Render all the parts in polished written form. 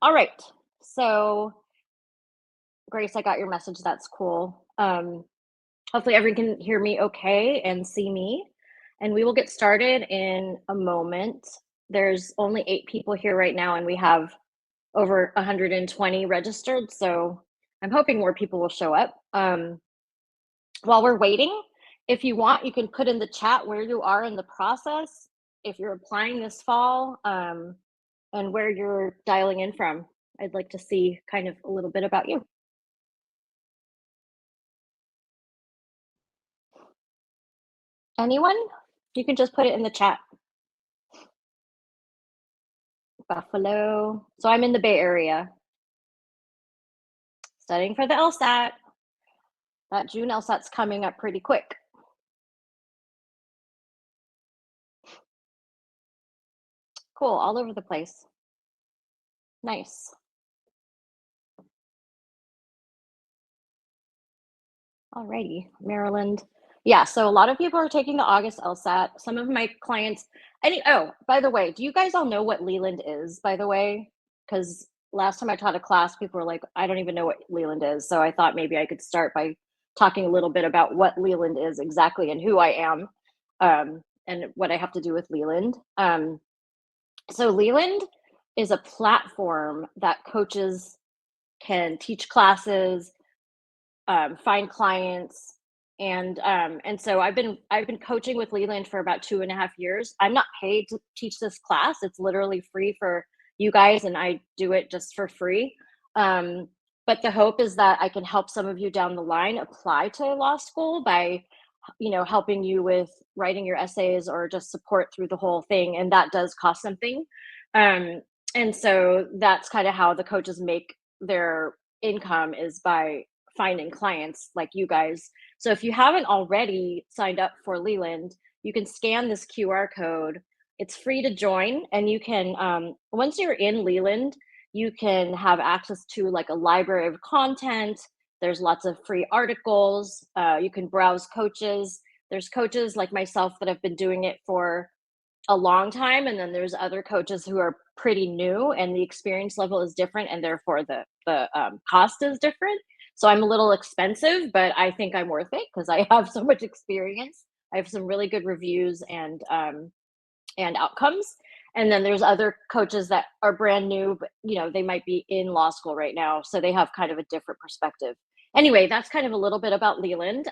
All right. So, Grace, I got your message. That's cool. Hopefully, everyone can hear me okay and see me. And we will get started in a moment. There's only 8 people here right now, and we have over 120 registered. So, I'm hoping more people will show up. While we're waiting, if you want, you can put in the chat where you are in the process, if you're applying this fall, and where you're dialing in from. I'd like to see kind of a little bit about you. Anyone? You can just put it in the chat. Buffalo. So I'm in the Bay Area, studying for the LSAT. That June LSAT's coming up pretty quick. Cool, all over the place. Nice. Alrighty, Maryland. Yeah, so a lot of people are taking the August LSAT. Some of my clients, oh, by the way, do you guys all know what Leland is, by the way? Because last time I taught a class, people were like, I don't even know what Leland is. So I thought maybe I could start by talking a little bit about what Leland is exactly and who I am, and what I have to do with Leland. So Leland is a platform that coaches can teach classes, find clients, and so I've been coaching with Leland for about 2.5 years. I'm not paid to teach this class. It's literally free for you guys, and I do it just for free. But the hope is that I can help some of you down the line apply to law school by helping you with writing your essays or just support through the whole thing, and that does cost something. um, and so that's kind of how the coaches make their income, is by finding clients like you guys. So if you haven't already signed up for Leland, you can scan this QR code. It's free to join, and you can, once you're in Leland, you can have access to like a library of content. There's lots of free articles. You can browse coaches. There's coaches like myself that have been doing it for a long time, and then there's other coaches who are pretty new, and the experience level is different, and therefore the cost is different. So I'm a little expensive, but I think I'm worth it because I have so much experience. I have some really good reviews and outcomes. And then there's other coaches that are brand new, but they might be in law school right now, so they have kind of a different perspective. Anyway, that's kind of a little bit about Leland.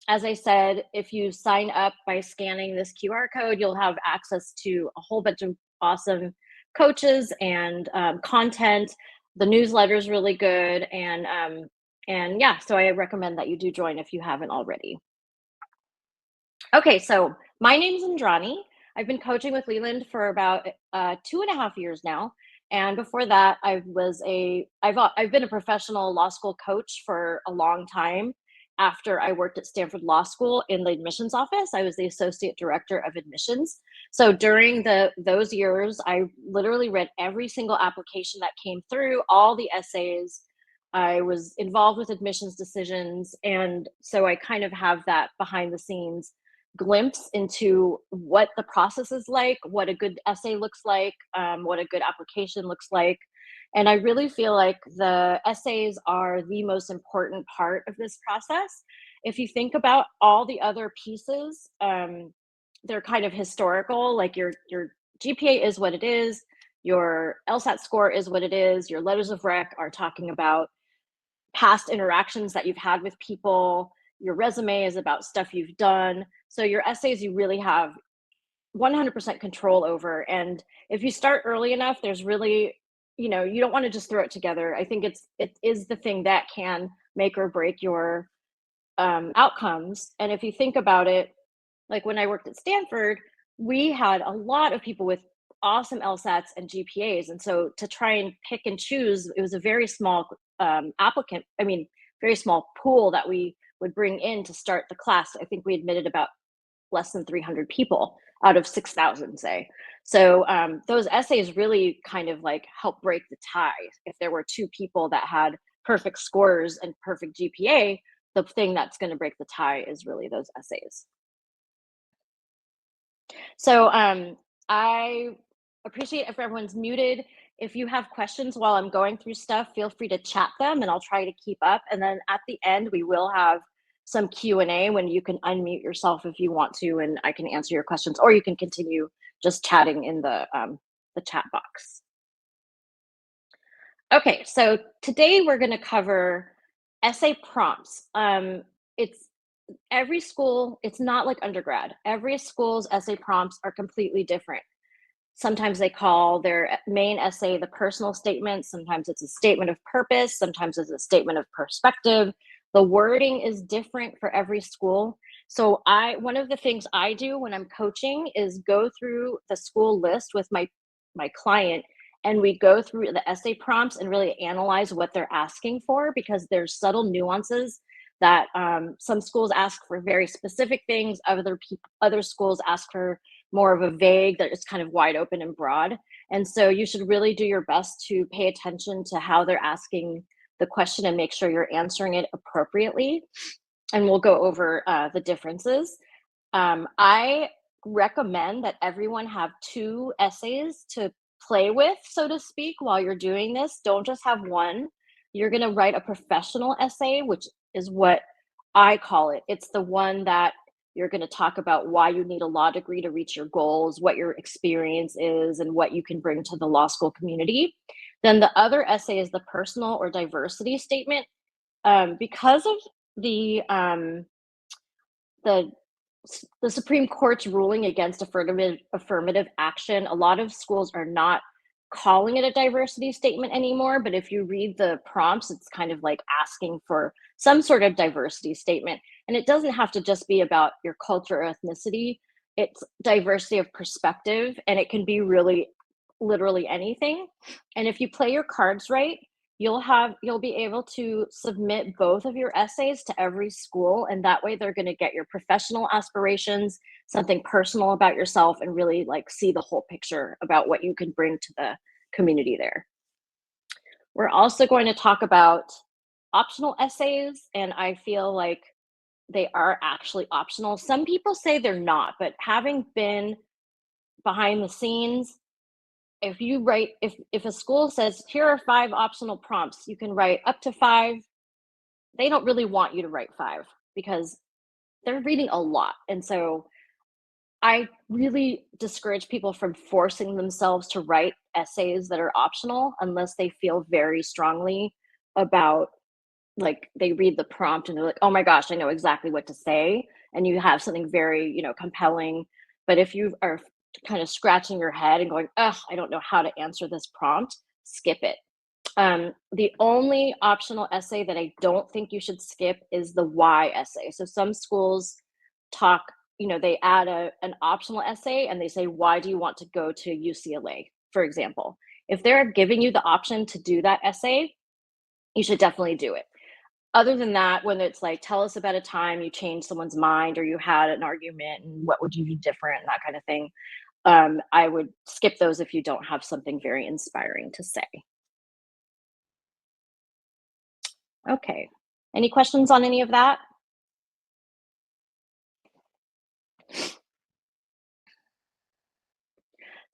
As I said, if you sign up by scanning this QR code, you'll have access to a whole bunch of awesome coaches and content. The newsletter is really good, and yeah, so I recommend that you do join if you haven't already. Okay, so my name's Indrani. I've been coaching with Leland for about 2.5 years now, and before that, I've been a professional law school coach for a long time. After I worked at Stanford Law School in the admissions office, I was the associate director of admissions. So during those years, I literally read every single application that came through, all the essays. I was involved with admissions decisions, and so I kind of have that behind the scenes glimpse into what the process is like, what a good essay looks like, what a good application looks like. And I really feel like the essays are the most important part of this process. If you think about all the other pieces, they're kind of historical, like your GPA is what it is, your LSAT score is what it is, your letters of rec are talking about past interactions that you've had with people, your resume is about stuff you've done. So your essays, you really have 100% control over. And if you start early enough, there's really, you don't want to just throw it together. I think it is the thing that can make or break your outcomes. And if you think about it, like when I worked at Stanford, we had a lot of people with awesome LSATs and GPAs. And so to try and pick and choose, it was a very small very small pool that we would bring in to start the class. I think we admitted about less than 300 people out of 6,000, say. So those essays really kind of like help break the tie. If there were 2 people that had perfect scores and perfect GPA, the thing that's going to break the tie is really those essays. So I appreciate if everyone's muted. if you have questions while I'm going through stuff, feel free to chat them and I'll try to keep up. And then at the end, we will have some Q&A when you can unmute yourself if you want to, and I can answer your questions, or you can continue just chatting in the chat box. Okay, so today we're going to cover essay prompts. It's every school, it's not like undergrad. Every school's essay prompts are completely different. Sometimes they call their main essay the personal statement. Sometimes it's a statement of purpose. Sometimes it's a statement of perspective. The wording is different for every school. So one of the things I do when I'm coaching is go through the school list with my client, and we go through the essay prompts and really analyze what they're asking for, because there's subtle nuances that some schools ask for very specific things. Other schools ask for more of a vague, that is kind of wide open and broad. And so you should really do your best to pay attention to how they're asking the question and make sure you're answering it appropriately. And we'll go over the differences. I recommend that everyone have 2 essays to play with, so to speak, while you're doing this. Don't just have one. You're going to write a professional essay, which is what I call it. It's the one that you're going to talk about why you need a law degree to reach your goals, what your experience is, and what you can bring to the law school community. Then the other essay is the personal or diversity statement. Because of the um, the the Supreme Court's ruling against affirmative action, a lot of schools are not calling it a diversity statement anymore. But if you read the prompts, it's kind of like asking for some sort of diversity statement. And it doesn't have to just be about your culture or ethnicity. It's diversity of perspective, and it can be really literally anything. And if you play your cards right, you'll be able to submit both of your essays to every school, and that way they're going to get your professional aspirations, something personal about yourself, and really like see the whole picture about what you can bring to the community there. We're also going to talk about optional essays, and I feel like they are actually optional. Some people say they're not, but having been behind the scenes, if a school says here are 5 optional prompts, you can write up to 5. They don't really want you to write 5 because they're reading a lot. And so I really discourage people from forcing themselves to write essays that are optional unless they feel very strongly about, like, they read the prompt and they're like, oh my gosh, I know exactly what to say, and you have something very, compelling. But if you are kind of scratching your head and going, ugh, I don't know how to answer this prompt, skip it. The only optional essay that I don't think you should skip is the why essay. So some schools talk, they add an optional essay and they say, why do you want to go to UCLA, for example? If they're giving you the option to do that essay, you should definitely do it. Other than that, when it's like, tell us about a time you changed someone's mind or you had an argument and what would you do different, and that kind of thing, I would skip those if you don't have something very inspiring to say. Okay. Any questions on any of that?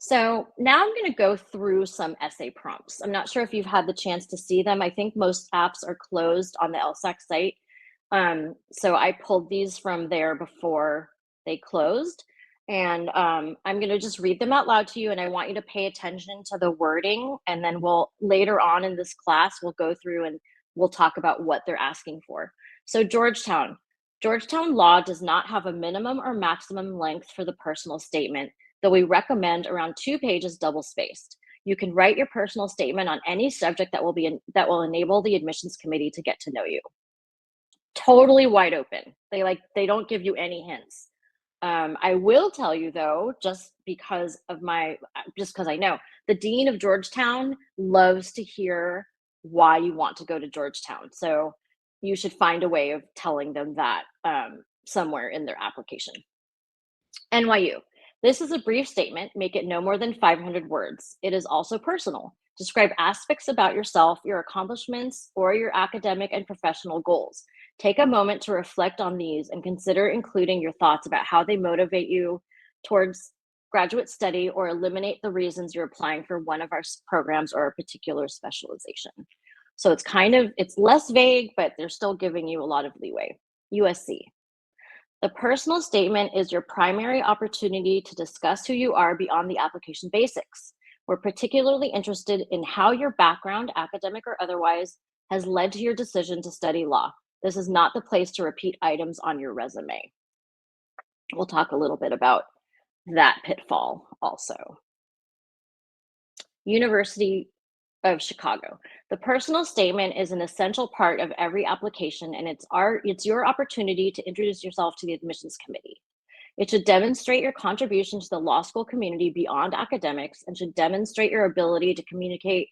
So now I'm going to go through some essay prompts. I'm not sure if you've had the chance to see them. I think most apps are closed on the LSAC site. So I pulled these from there before they closed. And I'm going to just read them out loud to you. And I want you to pay attention to the wording. And then later on in this class, we'll go through and we'll talk about what they're asking for. So Georgetown law does not have a minimum or maximum length for the personal statement, though we recommend around 2 pages double spaced. You can write your personal statement on any subject that will enable the admissions committee to get to know you. Totally wide open. They don't give you any hints. I will tell you though, just because I know the dean of Georgetown loves to hear why you want to go to Georgetown. So you should find a way of telling them that somewhere in their application. NYU. This is a brief statement. Make it no more than 500 words. It is also personal. Describe aspects about yourself, your accomplishments, or your academic and professional goals. Take a moment to reflect on these and consider including your thoughts about how they motivate you towards graduate study, or eliminate the reasons you're applying for one of our programs or a particular specialization. So it's less vague, but they're still giving you a lot of leeway. USC. The personal statement is your primary opportunity to discuss who you are beyond the application basics. We're particularly interested in how your background, academic or otherwise, has led to your decision to study law. This is not the place to repeat items on your resume. We'll talk a little bit about that pitfall also. University of Chicago. The personal statement is an essential part of every application, and it's your opportunity to introduce yourself to the admissions committee. It should demonstrate your contribution to the law school community beyond academics and should demonstrate your ability to communicate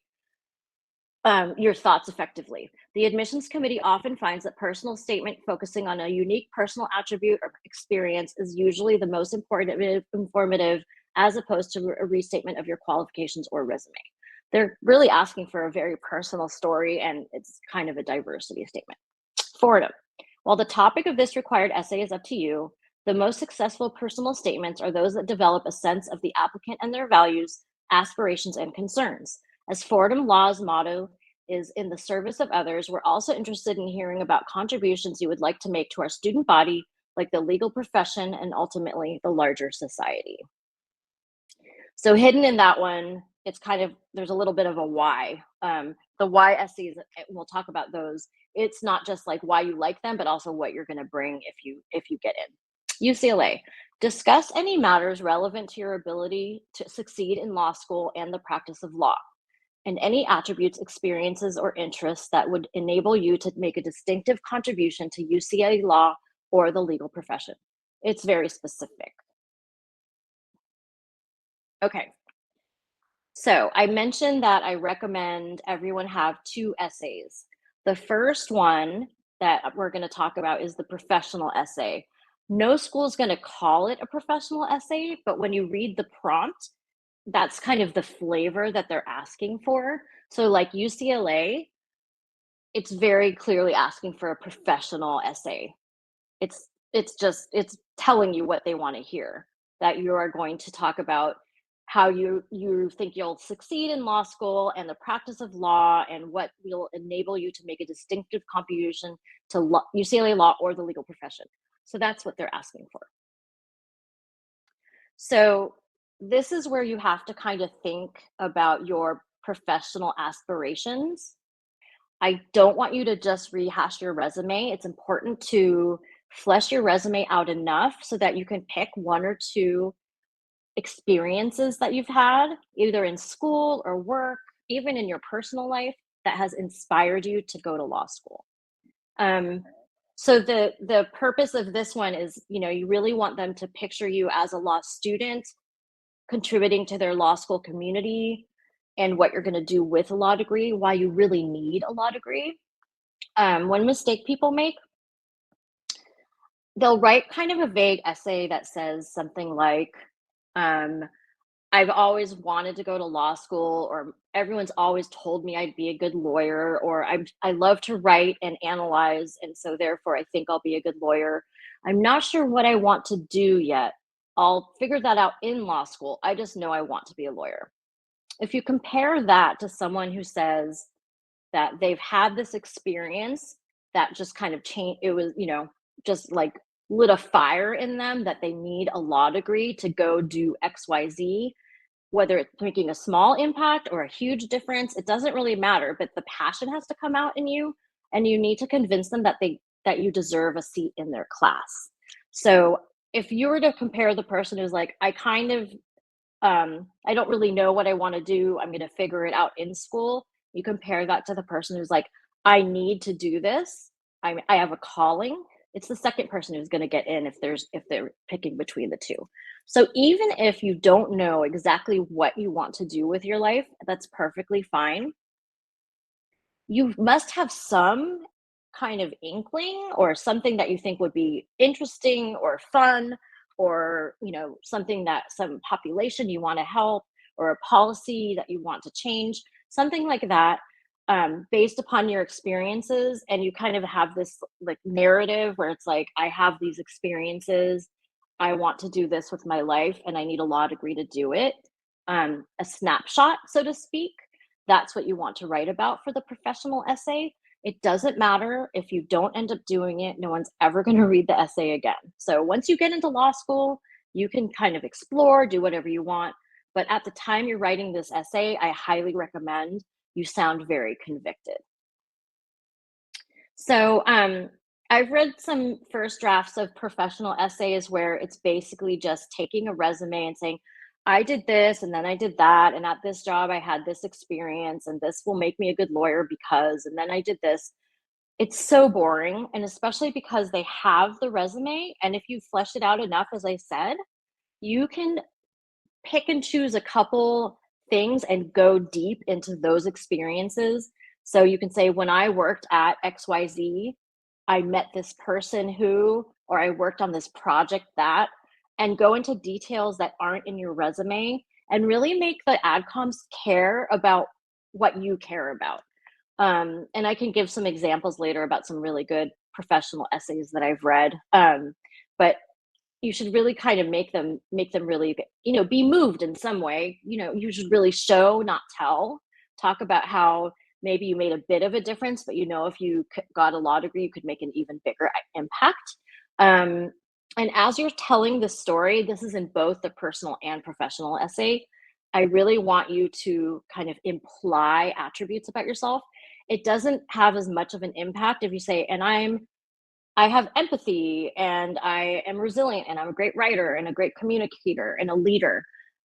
your thoughts effectively. The admissions committee often finds that personal statement focusing on a unique personal attribute or experience is usually the most informative as opposed to a restatement of your qualifications or resume. They're really asking for a very personal story, and it's kind of a diversity statement. Fordham. While the topic of this required essay is up to you, the most successful personal statements are those that develop a sense of the applicant and their values, aspirations, and concerns. As Fordham Law's motto is in the service of others, we're also interested in hearing about contributions you would like to make to our student body, like the legal profession and ultimately the larger society. So hidden in that one, it's there's a little bit of a why. The why essays, we'll talk about those. It's not just like why you like them, but also what you're going to bring if you get in. UCLA. Discuss any matters relevant to your ability to succeed in law school and the practice of law, and any attributes, experiences, or interests that would enable you to make a distinctive contribution to UCLA law or the legal profession. It's very specific. Okay. So I mentioned that I recommend everyone have 2 essays. The first one that we're going to talk about is the professional essay. No school is going to call it a professional essay, but when you read the prompt, that's kind of the flavor that they're asking for. So like UCLA, it's very clearly asking for a professional essay. It's telling you what they want to hear, that you are going to talk about how you think you'll succeed in law school and the practice of law and what will enable you to make a distinctive contribution to UCLA law or the legal profession. So that's what they're asking for. So this is where you have to kind of think about your professional aspirations. I don't want you to just rehash your resume. It's important to flesh your resume out enough so that you can pick 1 or 2 experiences that you've had, either in school or work, even in your personal life, that has inspired you to go to law school. So the purpose of this one is, you really want them to picture you as a law student, contributing to their law school community, and what you're going to do with a law degree, why you really need a law degree. One mistake people make, they'll write kind of a vague essay that says something like, I've always wanted to go to law school, or everyone's always told me I'd be a good lawyer, or I love to write and analyze, and so therefore I think I'll be a good lawyer. I'm not sure what I want to do yet. I'll figure that out in law school. I just know I want to be a lawyer. If you compare that to someone who says that they've had this experience that just kind of changed, it was, just like lit a fire in them that they need a law degree to go do XYZ, whether it's making a small impact or a huge difference, it doesn't really matter, but the passion has to come out in you, and you need to convince them that you deserve a seat in their class. So if you were to compare the person who's like, I don't really know what I want to do, I'm going to figure it out in school, you compare that to the person who's like, I need to do this, I have a calling. It's the second person who's going to get in if they're picking between the 2. So even if you don't know exactly what you want to do with your life, that's perfectly fine. You must have some kind of inkling or something that you think would be interesting or fun, or something that some population you want to help, or a policy that you want to change, something like that, based upon your experiences. And you kind of have this like narrative where it's like, I have these experiences, I want to do this with my life and I need a law degree to do it, a snapshot, so to speak. That's what you want to write about for the professional essay. It doesn't matter if you don't end up doing it, no one's ever going to read the essay again. So once you get into law school, you can kind of explore, do whatever you want. But at the time you're writing this essay, I highly recommend you sound very convicted. So, I've read some first drafts of professional essays where it's basically just taking a resume and saying, I did this and then I did that. And at this job, I had this experience and this will make me a good lawyer because, and then I did this. It's so boring. And especially because they have the resume. And if you flesh it out enough, as I said, you can pick and choose a couple things and go deep into those experiences. So you can say, when I worked at XYZ, I met this person who, or I worked on this project that, and go into details that aren't in your resume and really make the adcoms care about what you care about. And I can give some examples later about some really good professional essays that I've read. But you should really kind of make them really, be moved in some way. You should really show, not tell. Talk about how maybe you made a bit of a difference, but if you got a law degree, you could make an even bigger impact. um, and as you're telling the story, this is in both the personal and professional essay, I really want you to kind of imply attributes about yourself. It doesn't have as much of an impact if you say, and I have empathy and I am resilient and I'm a great writer and a great communicator and a leader.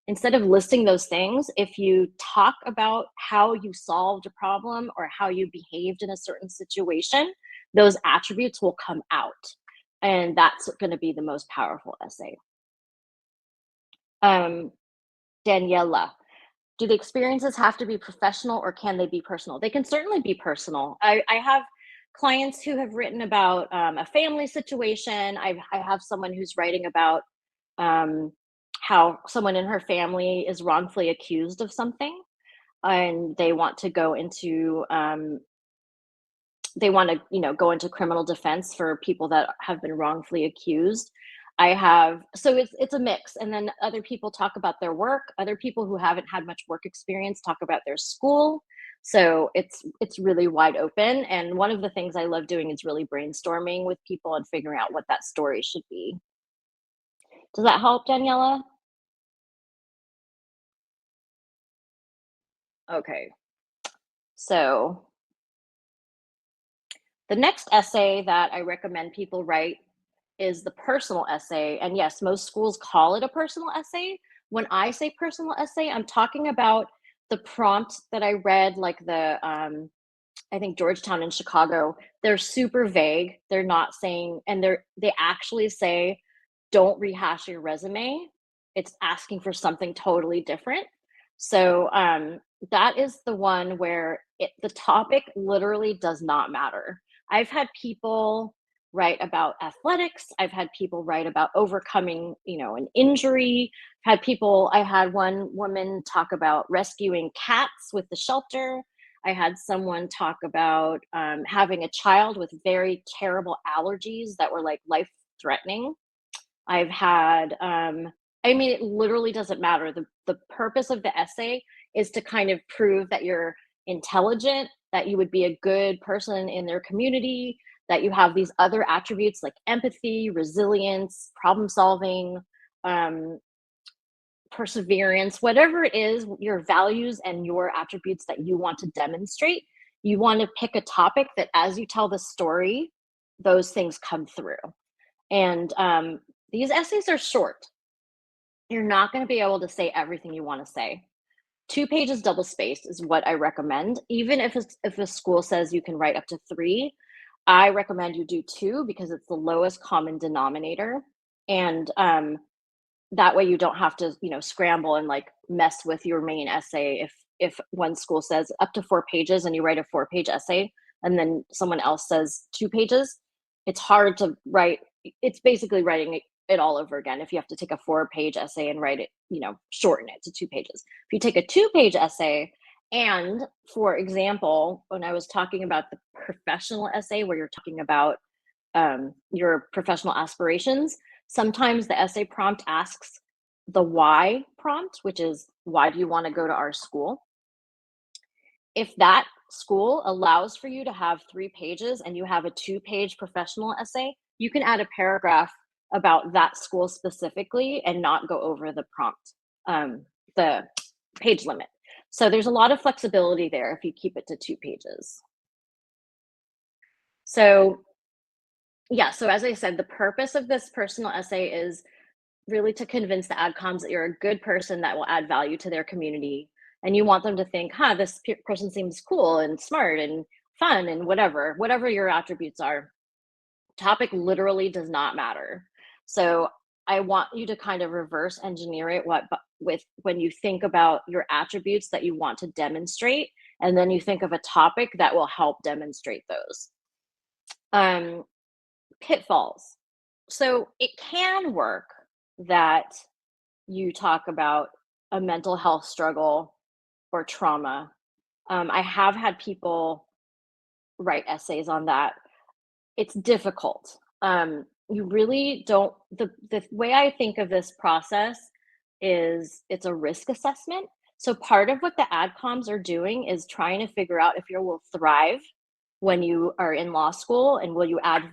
Instead of listing those things, if you talk about how you solved a problem or how you behaved in a certain situation, those attributes will come out. And that's going to be the most powerful essay. Um, Daniela, do the experiences have to be professional or can they be personal? They can certainly be personal. I have clients who have written about a family situation. I have someone who's writing about um, how someone in her family is wrongfully accused of something, and they want to go into go into criminal defense for people that have been wrongfully accused. I have so it's a mix, and then other people talk about their work. Other people who haven't had much work experience talk about their school. So it's really wide open. And one of the things I love doing is really brainstorming with people and figuring out what that story should be. Does that help, Daniela? Okay. So the next essay that I recommend people write is the personal essay. And yes, most schools call it a personal essay. When I say personal essay, I'm talking about the prompt that I read, like I think Georgetown in Chicago. They're super vague. They're not saying, and they actually say, don't rehash your resume. It's asking for something totally different. So that is the one where the topic literally does not matter. I've had people write about athletics. I've had people write about overcoming, an injury. I had one woman talk about rescuing cats with the shelter. I had someone talk about having a child with very terrible allergies that were like life threatening. I've had, I mean, it literally doesn't matter. The purpose of the essay is to kind of prove that you're intelligent, that you would be a good person in their community, that you have these other attributes like empathy, resilience, problem solving, um, perseverance, whatever it is, your values and your attributes that you want to demonstrate. You want to pick a topic that as you tell the story, those things come through. And these essays are short. You're not going to be able to say everything you want to say. 2 pages double spaced is what I recommend. Even if a school says you can write up to 3, I recommend you do 2 because it's the lowest common denominator. And that way you don't have to, scramble and like mess with your main essay if one school says up to 4 pages and you write a 4-page essay and then someone else says 2 pages. It's hard to write. It's basically writing it all over again if you have to take a 4-page essay and write it, shorten it to 2 pages. If you take a 2-page essay, and for example, when I was talking about the professional essay where you're talking about your professional aspirations, Sometimes the essay prompt asks the why prompt, which is why do you want to go to our school? If that school allows for you to have 3 pages and you have a 2-page professional essay, you can add a paragraph about that school specifically and not go over the prompt, the page limit. So there's a lot of flexibility there if you keep it to 2 pages. So yeah, so as I said, the purpose of this personal essay is really to convince the adcoms that you're a good person that will add value to their community. And you want them to think, huh, this person seems cool and smart and fun and whatever your attributes are. Topic literally does not matter. So I want you to kind of reverse engineer it with when you think about your attributes that you want to demonstrate, and then you think of a topic that will help demonstrate those. Pitfalls. So it can work that you talk about a mental health struggle or trauma. I have had people write essays on that. It's difficult. You really don't. The way I think of this process is it's a risk assessment. So part of what the adcoms are doing is trying to figure out if you will thrive when you are in law school, and will you add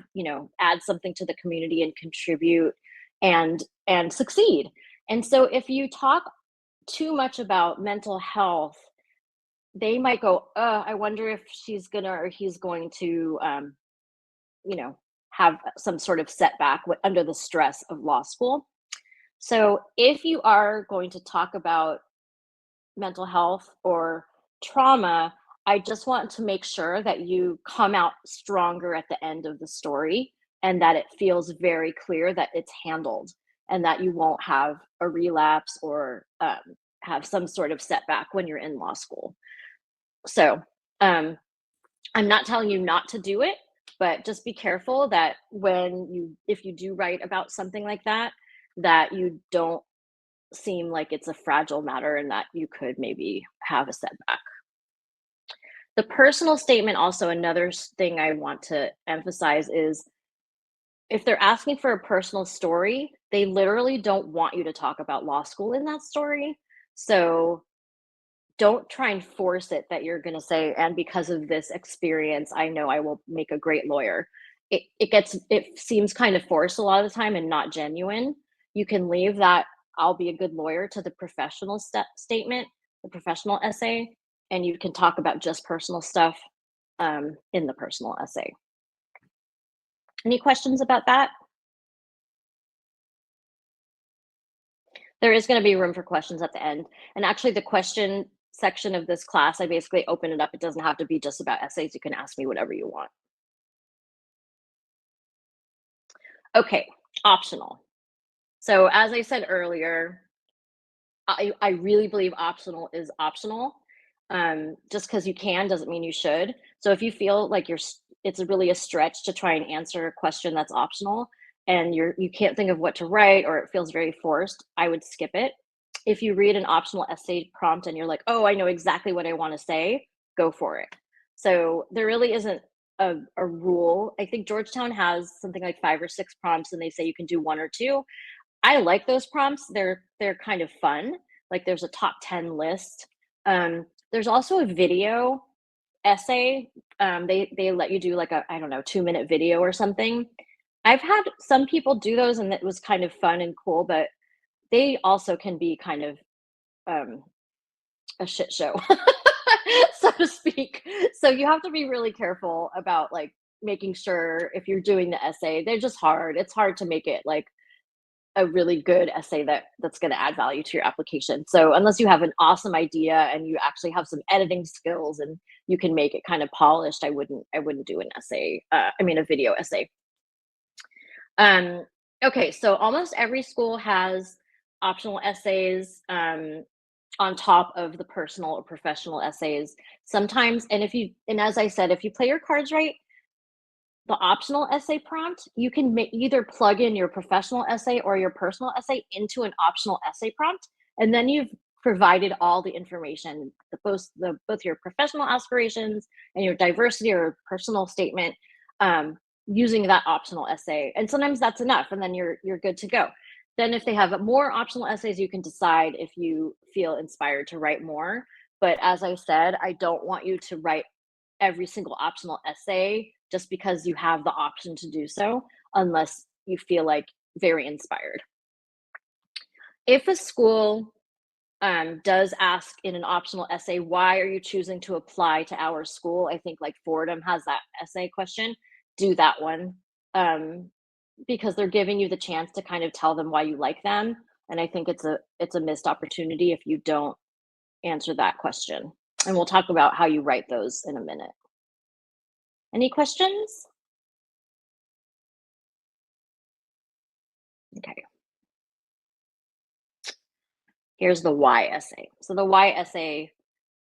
something to the community and contribute and succeed. And so if you talk too much about mental health, they might go, I wonder if she's gonna or he's going to you know, have some sort of setback under the stress of law school. So if you are going to talk about mental health or trauma, I just want to make sure that you come out stronger at the end of the story, and that it feels very clear that it's handled and that you won't have a relapse or have some sort of setback when you're in law school. So um, I'm not telling you not to do it, but just be careful that if you do write about something like that, that you don't seem like it's a fragile matter and that you could maybe have a setback. The personal statement, also another thing I want to emphasize is if they're asking for a personal story, they literally don't want you to talk about law school in that story. So don't try and force it that you're going to say, and because of this experience, I know I will make a great lawyer. It seems kind of forced a lot of the time and not genuine. You can leave that I'll be a good lawyer to the professional statement, the professional essay, and you can talk about just personal stuff in the personal essay. Any questions about that? There is going to be room for questions at the end. And actually, the question section of this class, I basically open it up. It doesn't have to be just about essays. You can ask me whatever you want. Okay, optional. So as I said earlier, I really believe optional is optional. Just because you can doesn't mean you should. So if you feel like it's really a stretch to try and answer a question that's optional, and you can't think of what to write, or it feels very forced, I would skip it. If you read an optional essay prompt and you're like, oh, I know exactly what I want to say, go for it. So there really isn't a rule. I think Georgetown has something like 5 or 6 prompts, and they say you can do 1 or 2. I like those prompts. They're kind of fun. Like there's a top 10 list. There's also a video essay. They let you do like a, I don't know, 2-minute video or something. I've had some people do those, and it was kind of fun and cool, but they also can be kind of a shit show, so to speak. So you have to be really careful about like making sure if you're doing the essay, they're just hard. It's hard to make it like a really good essay that's going to add value to your application. So unless you have an awesome idea and you actually have some editing skills and you can make it kind of polished, I wouldn't do an essay. A video essay. Okay, so almost every school has optional essays on top of the personal or professional essays. Sometimes, and as I said, if you play your cards right, the optional essay prompt, you can either plug in your professional essay or your personal essay into an optional essay prompt, and then you've provided all the information, both your professional aspirations and your diversity or personal statement. using that optional essay. And sometimes that's enough, and then you're good to go. Then if they have more optional essays, you can decide if you feel inspired to write more. But as I said, I don't want you to write every single optional essay just because you have the option to do so, unless you feel like very inspired. If a school does ask in an optional essay, why are you choosing to apply to our school? I think like Fordham has that essay question. Do that one, um, because they're giving you the chance to kind of tell them why you like them. And I think it's a missed opportunity if you don't answer that question. And we'll talk about how you write those in a minute. Any questions? Okay. Here's the why essay. So the why essay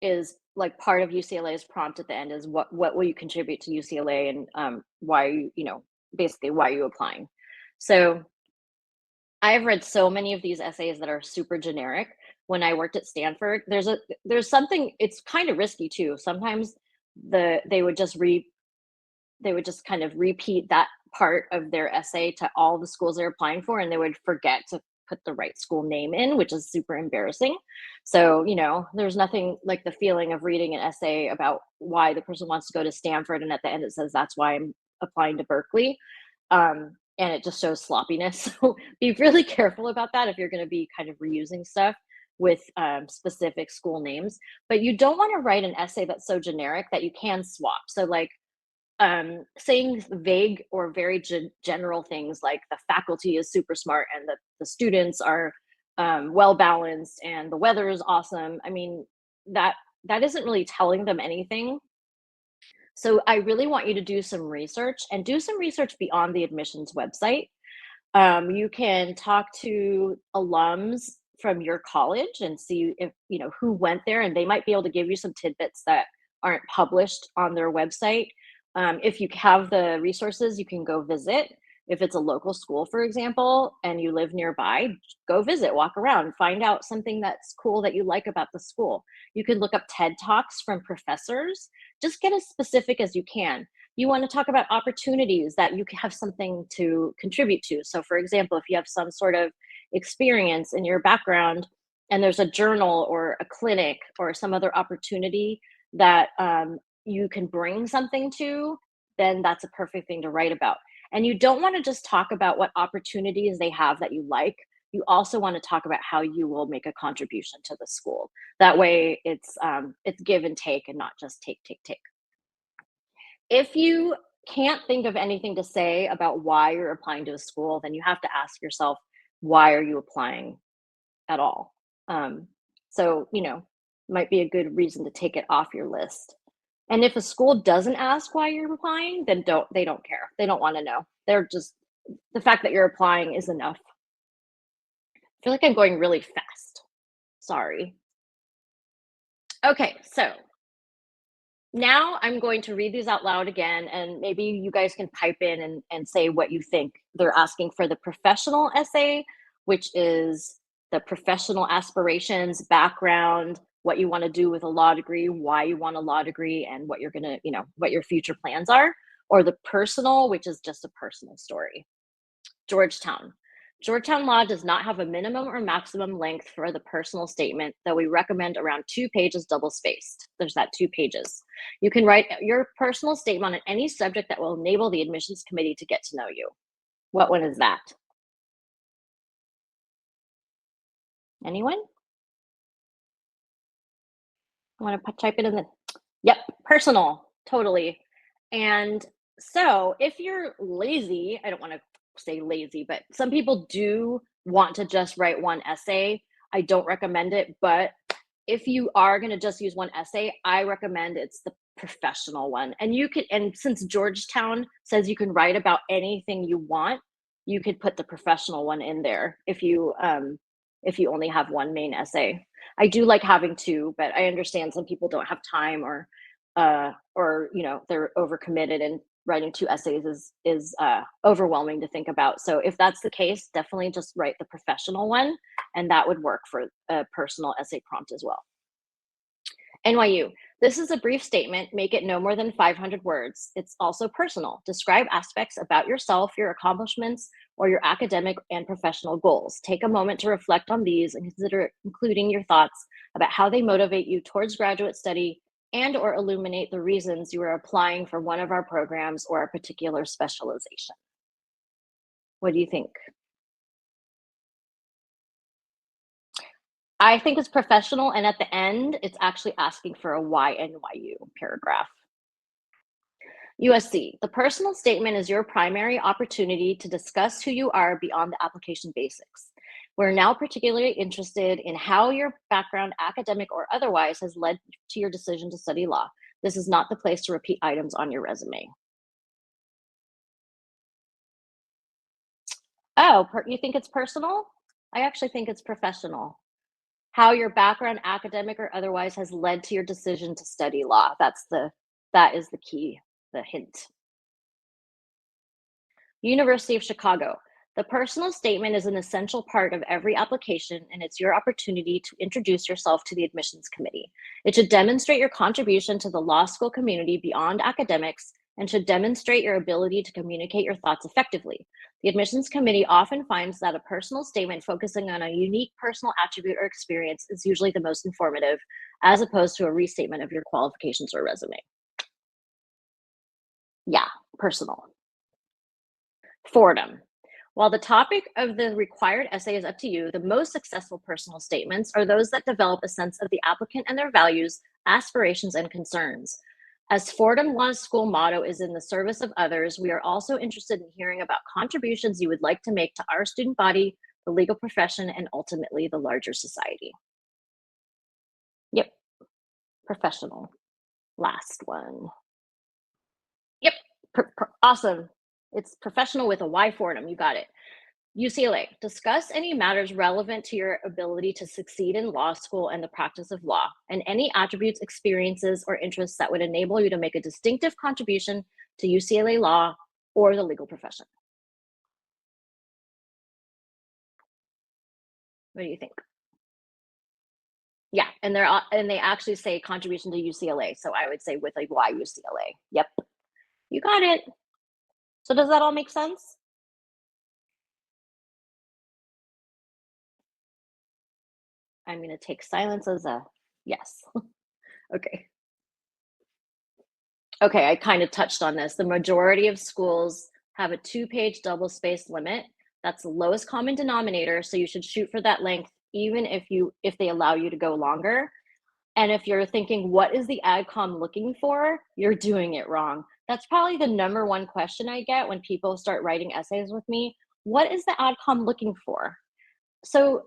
is like part of UCLA's prompt at the end is what will you contribute to UCLA, and why are you, basically why are you applying? So I've read so many of these essays that are super generic. When I worked at Stanford, there's something, it's kind of risky too. Sometimes they would just kind of repeat that part of their essay to all the schools they're applying for, and they would forget to put the right school name in, which is super embarrassing. So, there's nothing like the feeling of reading an essay about why the person wants to go to Stanford, and at the end it says that's why I'm applying to Berkeley. And it just shows sloppiness. So be really careful about that if you're going to be kind of reusing stuff with specific school names. But you don't want to write an essay that's so generic that you can swap. So, like, saying vague or very general things like the faculty is super smart and the students are well balanced and the weather is awesome. I mean, that isn't really telling them anything. So I really want you to do some research, and do some research beyond the admissions website. You can talk to alums from your college and see if who went there, and they might be able to give you some tidbits that aren't published on their website. If you have the resources, you can go visit. If it's a local school, for example, and you live nearby, go visit, walk around, find out something that's cool that you like about the school. You can look up TED Talks from professors. Just get as specific as you can. You want to talk about opportunities that you have something to contribute to. So, for example, if you have some sort of experience in your background and there's a journal or a clinic or some other opportunity that you can bring something to, then that's a perfect thing to write about. And you don't want to just talk about what opportunities they have that you like. You also want to talk about how you will make a contribution to the school. That way, it's give and take, and not just take, take, take. If you can't think of anything to say about why you're applying to a school, then you have to ask yourself, why are you applying at all? So, might be a good reason to take it off your list. And if a school doesn't ask why you're applying, then they don't care. They don't want to know. They're just, the fact that you're applying is enough. I feel like I'm going really fast. Sorry. Okay, so now I'm going to read these out loud again, and maybe you guys can pipe in and say what you think. They're asking for the professional essay, which is the professional aspirations, background, what you want to do with a law degree, why you want a law degree, and what you're going to, what your future plans are. Or the personal, which is just a personal story. Georgetown. Georgetown law does not have a minimum or maximum length for the personal statement, though we recommend around 2 pages double spaced. There's that 2 pages. You can write your personal statement on any subject that will enable the admissions committee to get to know you. What one is that? Anyone? I want to type it in the, yep, personal, totally. And so if you're lazy, I don't want to say lazy, but some people do want to just write one essay. I don't recommend it, but if you are going to just use one essay, I recommend it's the professional one. And you could, and since Georgetown says you can write about anything you want, you could put the professional one in there if you only have one main essay. I do like having two, but I understand some people don't have time, or they're overcommitted, and writing 2 essays is overwhelming to think about. So if that's the case, definitely just write the professional one, and that would work for a personal essay prompt as well. NYU. This is a brief statement. Make it no more than 500 words. It's also personal. Describe aspects about yourself, your accomplishments, or your academic and professional goals. Take a moment to reflect on these and consider including your thoughts about how they motivate you towards graduate study and or illuminate the reasons you are applying for one of our programs or a particular specialization. What do you think? I think it's professional, and at the end, it's actually asking for a why NYU paragraph. USC, the personal statement is your primary opportunity to discuss who you are beyond the application basics. We're now particularly interested in how your background, academic or otherwise, has led to your decision to study law. This is not the place to repeat items on your resume. Oh, you think it's personal? I actually think it's professional. How your background, academic or otherwise, has led to your decision to study law. That is the key, the hint. University of Chicago. The personal statement is an essential part of every application, and it's your opportunity to introduce yourself to the admissions committee. It should demonstrate your contribution to the law school community beyond academics and should demonstrate your ability to communicate your thoughts effectively. The admissions committee often finds that a personal statement focusing on a unique personal attribute or experience is usually the most informative, as opposed to a restatement of your qualifications or resume. Yeah, personal. Fordham. While the topic of the required essay is up to you, the most successful personal statements are those that develop a sense of the applicant and their values, aspirations, and concerns. As Fordham Law School motto is in the service of others, we are also interested in hearing about contributions you would like to make to our student body, the legal profession, and ultimately the larger society. Yep, professional. Last one. Yep, awesome. It's professional with a Y Fordham. You got it. UCLA, discuss any matters relevant to your ability to succeed in law school and the practice of law, and any attributes, experiences, or interests that would enable you to make a distinctive contribution to UCLA law or the legal profession. What do you think? Yeah, and they actually say contribution to UCLA, so I would say with a Y UCLA. Yep, you got it. So does that all make sense? I'm going to take silence as a yes. Okay. Okay, I kind of touched on this. The majority of schools have a two-page double-spaced limit. That's the lowest common denominator, so you should shoot for that length even if they allow you to go longer. And if you're thinking, what is the AdCom looking for? You're doing it wrong. That's probably the number one question I get when people start writing essays with me. What is the AdCom looking for? So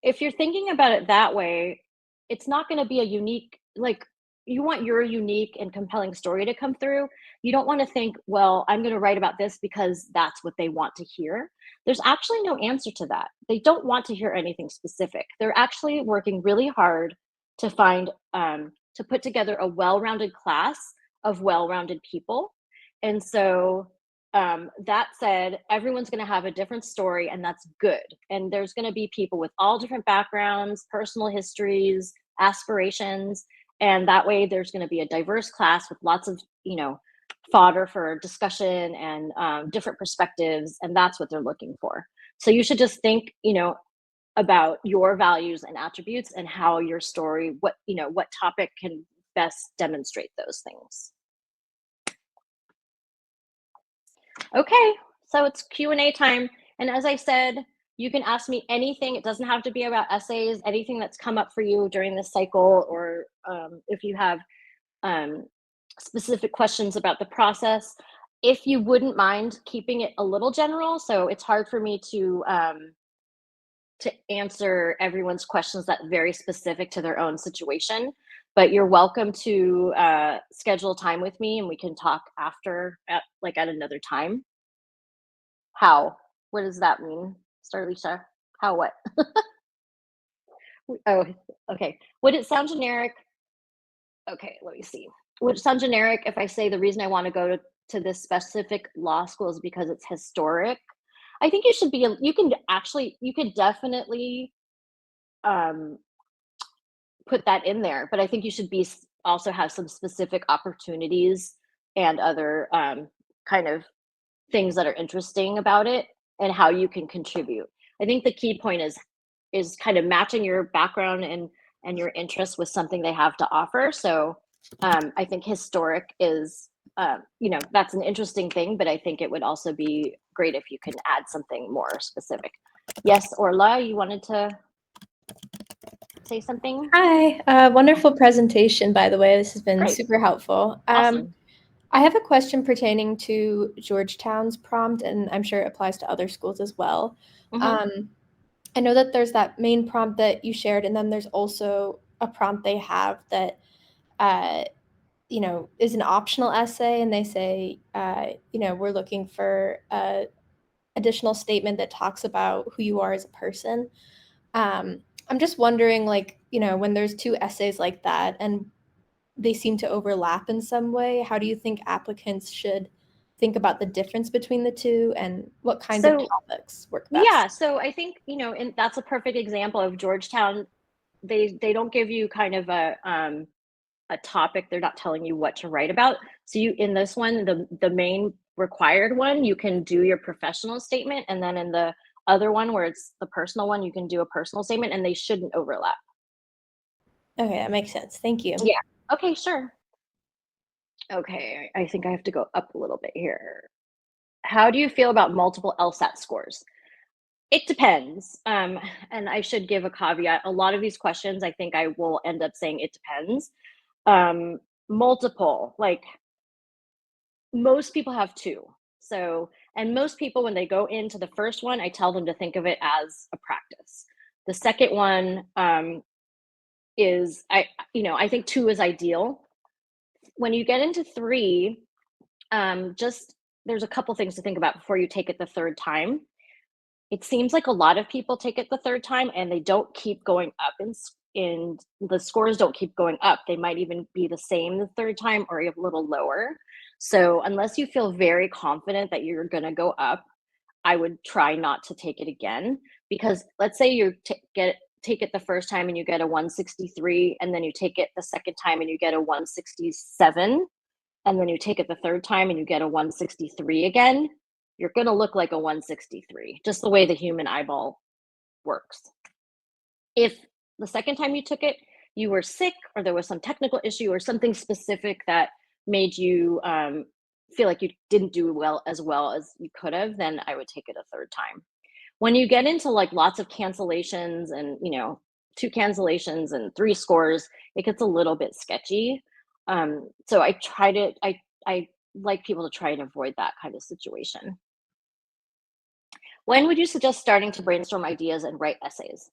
if you're thinking about it that way, it's not going to be a unique, like, you want your unique and compelling story to come through. You don't want to think, well, I'm going to write about this because that's what they want to hear. There's actually no answer to that. They don't want to hear anything specific. They're actually working really hard to find, to put together a well rounded class of well rounded people. And so that said, everyone's going to have a different story, and that's good. And there's going to be people with all different backgrounds, personal histories, aspirations, and that way there's going to be a diverse class with lots of, fodder for discussion and different perspectives, and that's what they're looking for. So you should just think, about your values and attributes and how your story, what topic can best demonstrate those things. Okay, so it's Q&A time. And as I said, you can ask me anything. It doesn't have to be about essays, anything that's come up for you during this cycle, or if you have specific questions about the process. If you wouldn't mind keeping it a little general, so it's hard for me to answer everyone's questions that very specific to their own situation. But you're welcome to schedule time with me, and we can talk after at another time. How? What does that mean, Starlisha? How what? Oh, okay. Would it sound generic? Okay, let me see. Would it sound generic if I say the reason I want to go to this specific law school is because it's historic? I think you could definitely put that in there, but I think you should be also have some specific opportunities and other kind of things that are interesting about it and how you can contribute. I think the key point is kind of matching your background and your interests with something they have to offer. So I think historic is that's an interesting thing, but I think it would also be great if you can add something more specific. Yes, Orla, you wanted to say something? Hi, wonderful presentation, by the way. This has been Great. super helpful. Awesome. I have a question pertaining to Georgetown's prompt, and I'm sure it applies to other schools as well. Mm-hmm. I know that there's that main prompt that you shared, and then there's also a prompt they have that, uh, is an optional essay, and they say, we're looking for a additional statement that talks about who you are as a person. I'm just wondering, like, when there's two essays like that and they seem to overlap in some way, how do you think applicants should think about the difference between the two and what kinds of So topics work yeah, best? so I think and that's a perfect example of Georgetown. They don't give you kind of a topic. They're not telling you what to write about. So you in this one, the main required one, you can do your professional statement, and then in the other one where it's the personal one, you can do a personal statement, and they shouldn't overlap. Okay, that makes sense. Thank you. Yeah. Okay, sure. Okay, I think I have to go up a little bit here. How do you feel about multiple LSAT scores? It depends. And I should give a caveat. A lot of these questions, I think I will end up saying it depends. Um, Multiple, like most people have two. So, and most people, when they go into the first one, I tell them to think of it as a practice. The second one is, I think two is ideal. When you get into three, just there's a couple things to think about before you take it the third time. It seems like a lot of people take it the third time and they don't keep going up in the scores don't keep going up. They might even be the same the third time or a little lower. So unless you feel very confident that you're going to go up, I would try not to take it again, because let's say you take it the first time and you get a 163, and then you take it the second time and you get a 167, and then you take it the third time and you get a 163 again, you're going to look like a 163, just the way the human eyeball works. If the second time you took it, you were sick or there was some technical issue or something specific that made you feel like you didn't do well as you could have, then I would take it a third time. When you get into like lots of cancellations and, two cancellations and three scores, it gets a little bit sketchy. So I like people to try and avoid that kind of situation. When would you suggest starting to brainstorm ideas and write essays?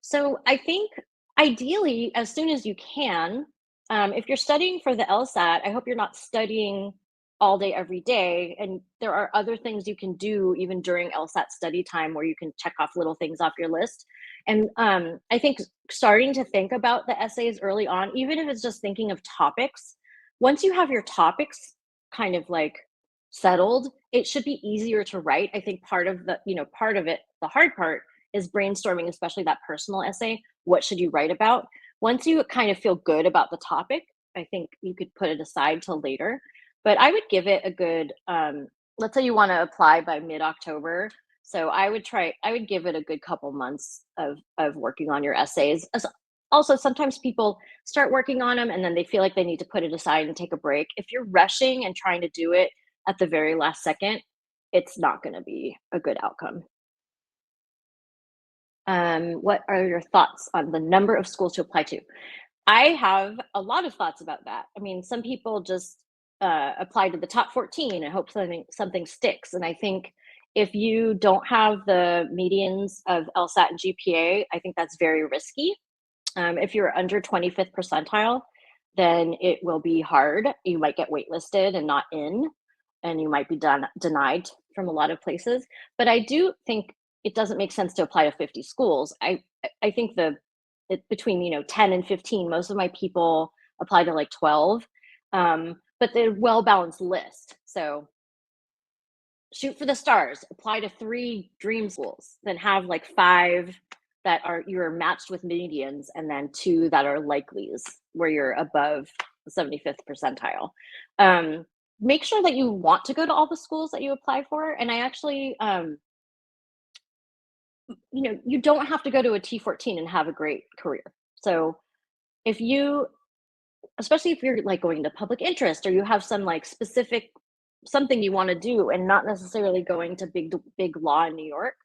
So I think ideally, as soon as you can. If you're studying for the LSAT, I hope you're not studying all day, every day. And there are other things you can do even during LSAT study time where you can check off little things off your list. And I think starting to think about the essays early on, even if it's just thinking of topics, once you have your topics kind of like settled, it should be easier to write. I think part of it, the hard part is brainstorming, especially that personal essay. What should you write about? Once you kind of feel good about the topic, I think you could put it aside till later. But I would give it a good, let's say you want to apply by mid-October. So I would give it a good couple months of working on your essays. Also, sometimes people start working on them and then they feel like they need to put it aside and take a break. If you're rushing and trying to do it at the very last second, it's not going to be a good outcome. What are your thoughts on the number of schools to apply to? I have a lot of thoughts about that. I mean, some people just apply to the top 14 and hope something sticks. And I think if you don't have the medians of LSAT and GPA, I think that's very risky. If you're under 25th percentile, then it will be hard. You might get waitlisted and not in, and you might be denied from a lot of places. But I do think it doesn't make sense to apply to 50 schools. I think between 10 and 15, most of my people apply to like 12, but they're well-balanced list. So shoot for the stars, apply to 3 dream schools, then have like 5 that you're matched with medians, and then 2 that are likelies where you're above the 75th percentile. Make sure that you want to go to all the schools that you apply for. And I actually, you don't have to go to a T14 and have a great career. So if you, especially if you're like going to public interest or you have some like specific something you want to do and not necessarily going to big law in New York,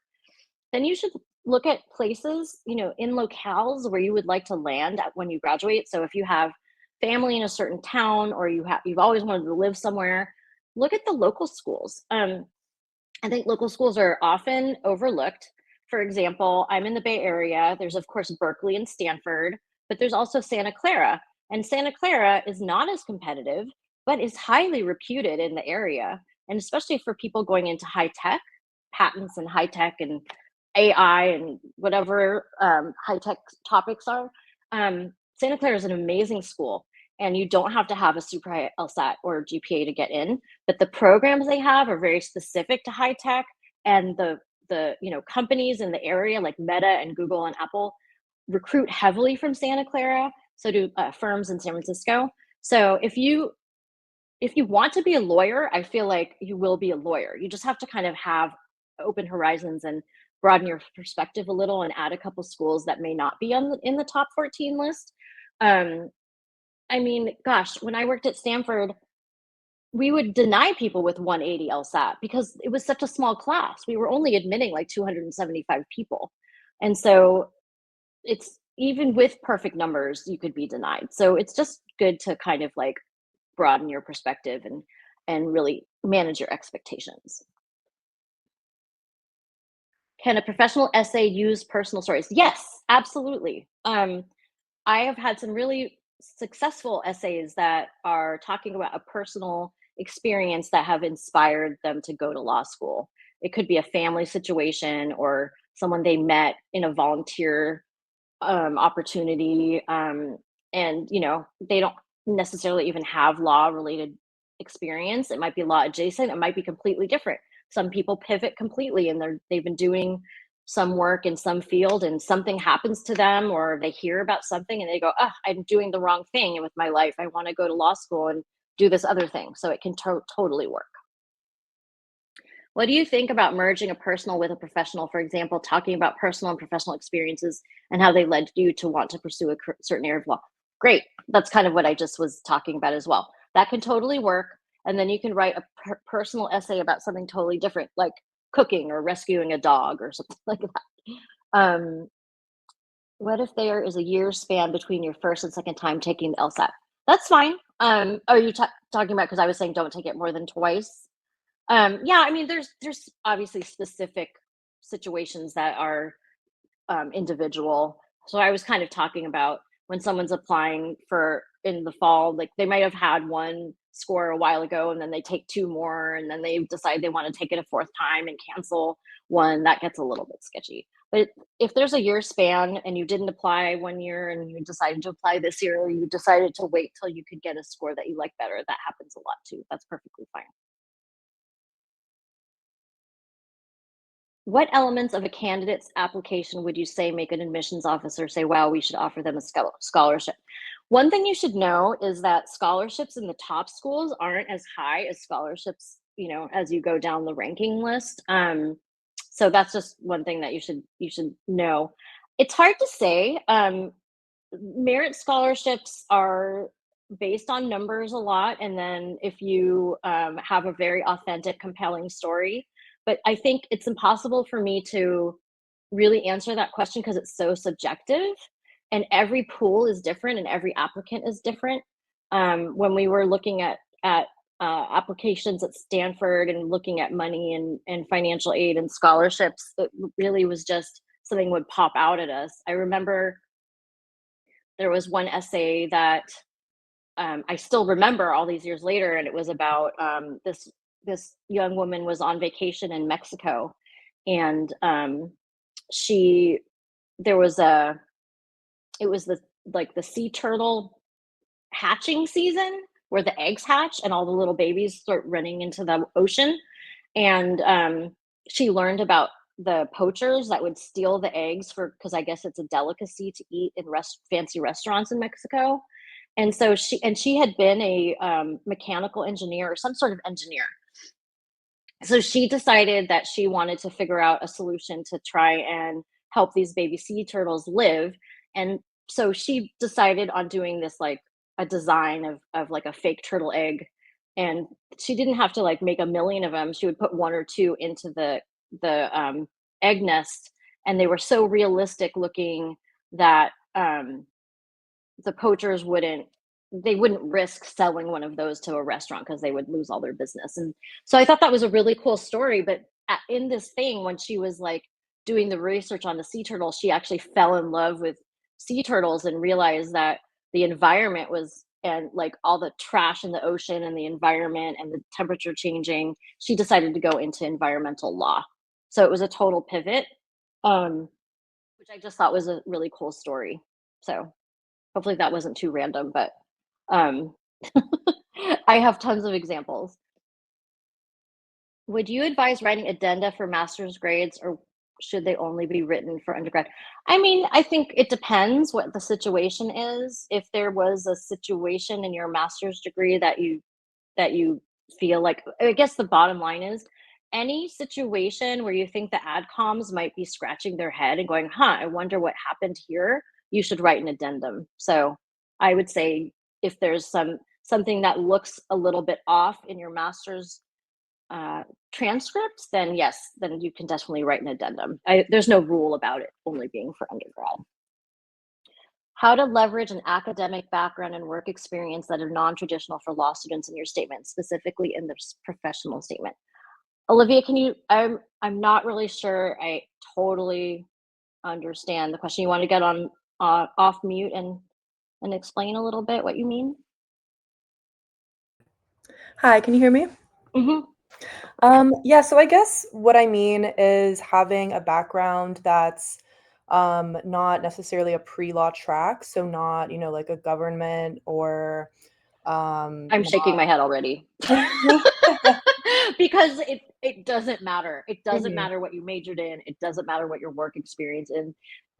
then you should look at places, in locales where you would like to land at when you graduate. So if you have family in a certain town or you've always wanted to live somewhere, look at the local schools. I think local schools are often overlooked. For example, I'm in the Bay Area. There's, of course, Berkeley and Stanford, but there's also Santa Clara. And Santa Clara is not as competitive, but is highly reputed in the area. And especially for people going into high tech, patents and high tech and AI and whatever high tech topics are. Santa Clara is an amazing school, and you don't have to have a super high LSAT or GPA to get in. But the programs they have are very specific to high tech, and the companies in the area like Meta and Google and Apple recruit heavily from Santa Clara. So do firms in San Francisco. So if you want to be a lawyer, I feel like you will be a lawyer. You just have to kind of have open horizons and broaden your perspective a little and add a couple schools that may not be in the top 14 list. I mean, gosh, when I worked at Stanford, we would deny people with 180 LSAT because it was such a small class. We were only admitting like 275 people. And so it's even with perfect numbers, you could be denied. So it's just good to kind of like broaden your perspective and really manage your expectations. Can a professional essay use personal stories? Yes, absolutely. I have had some really successful essays that are talking about a personal experience that have inspired them to go to law school. It could be a family situation or someone they met in a volunteer opportunity, and they don't necessarily even have law related experience. It might be law adjacent, it might be completely different. Some people pivot completely and they've been doing some work in some field and something happens to them, or they hear about something and they go, oh, I'm doing the wrong thing with my life, I want to go to law school and do this other thing. So it can totally work. What do you think about merging a personal with a professional? For example, talking about personal and professional experiences and how they led you to want to pursue a certain area of law. Great. That's kind of what I just was talking about as well. That can totally work. And then you can write a personal essay about something totally different, like cooking or rescuing a dog or something like that. What if there is a year span between your first and second time taking the LSAT? That's fine. Are you talking about, because I was saying don't take it more than twice? Yeah, I mean, there's obviously specific situations that are individual. So I was kind of talking about when someone's applying for in the fall, like they might have had one score a while ago and then they take two more and then they decide they want to take it a fourth time and cancel one. That gets a little bit sketchy. But if there's a year span and you didn't apply one year and you decided to apply this year, or you decided to wait till you could get a score that you like better, that happens a lot too. That's perfectly fine. What elements of a candidate's application would you say make an admissions officer say, wow, we should offer them a scholarship? One thing you should know is that scholarships in the top schools aren't as high as scholarships, as you go down the ranking list. So that's just one thing that you should know. It's hard to say. Merit scholarships are based on numbers a lot, and then if you have a very authentic, compelling story. But I think it's impossible for me to really answer that question because it's so subjective, and every pool is different, and every applicant is different. When we were looking at applications at Stanford and looking at money and financial aid and scholarships, it really was just something would pop out at us. I remember there was one essay that I still remember all these years later, and it was about this young woman was on vacation in Mexico, and she there was a it was the sea turtle hatching season where the eggs hatch and all the little babies start running into the ocean, and she learned about the poachers that would steal the eggs for because I guess it's a delicacy to eat in fancy restaurants in Mexico. And so she had been a mechanical engineer or some sort of engineer. So she decided that she wanted to figure out a solution to try and help these baby sea turtles live. And so she decided on doing this, like, a design of like a fake turtle egg. And she didn't have to like make a million of them. She would put one or two into the egg nest, and they were so realistic looking that the poachers wouldn't risk selling one of those to a restaurant because they would lose all their business. And so I thought that was a really cool story. But in this thing, when she was like doing the research on the sea turtle, she actually fell in love with sea turtles and realized that the environment was, and like all the trash in the ocean and the environment and the temperature changing, she decided to go into environmental law. So it was a total pivot, um, which I just thought was a really cool story. So hopefully that wasn't too random, but um, I have tons of examples. Would you advise writing addenda for master's grades, or should they only be written for undergrad? I mean, I think it depends what the situation is. If there was a situation in your master's degree that you feel like, I guess the bottom line is, any situation where you think the adcoms might be scratching their head and going, huh, I wonder what happened here, you should write an addendum. So I would say if there's something that looks a little bit off in your master's uh, transcript, then yes, then you can definitely write an addendum. There's no rule about it only being for undergrad. How to leverage an academic background and work experience that are non-traditional for law students in your statement, specifically in the professional statement. Olivia, can you? I'm not really sure. I totally understand the question. You want to get on off mute and explain a little bit what you mean? Hi, can you hear me? Mm-hmm. Yeah, so I guess what I mean is having a background that's not necessarily a pre-law track, so not, like a government or I'm shaking not. my head already. Because it doesn't matter. It doesn't Mhm. matter what you majored in. It doesn't matter what your work experience in.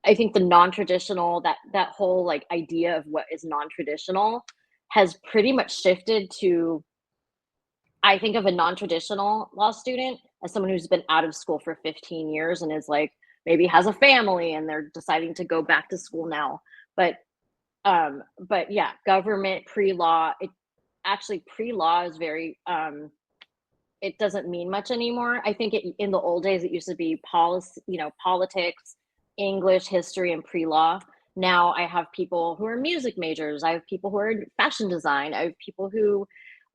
I think the non-traditional, that whole like idea of what is non-traditional has pretty much shifted to, I think of a non-traditional law student as someone who's been out of school for 15 years and is like, maybe has a family and they're deciding to go back to school now. But yeah, government pre-law, it actually pre-law is very it doesn't mean much anymore. I think in the old days it used to be policy, politics, English, history, and pre-law. Now I have people who are music majors. I have people who are fashion design. I have people who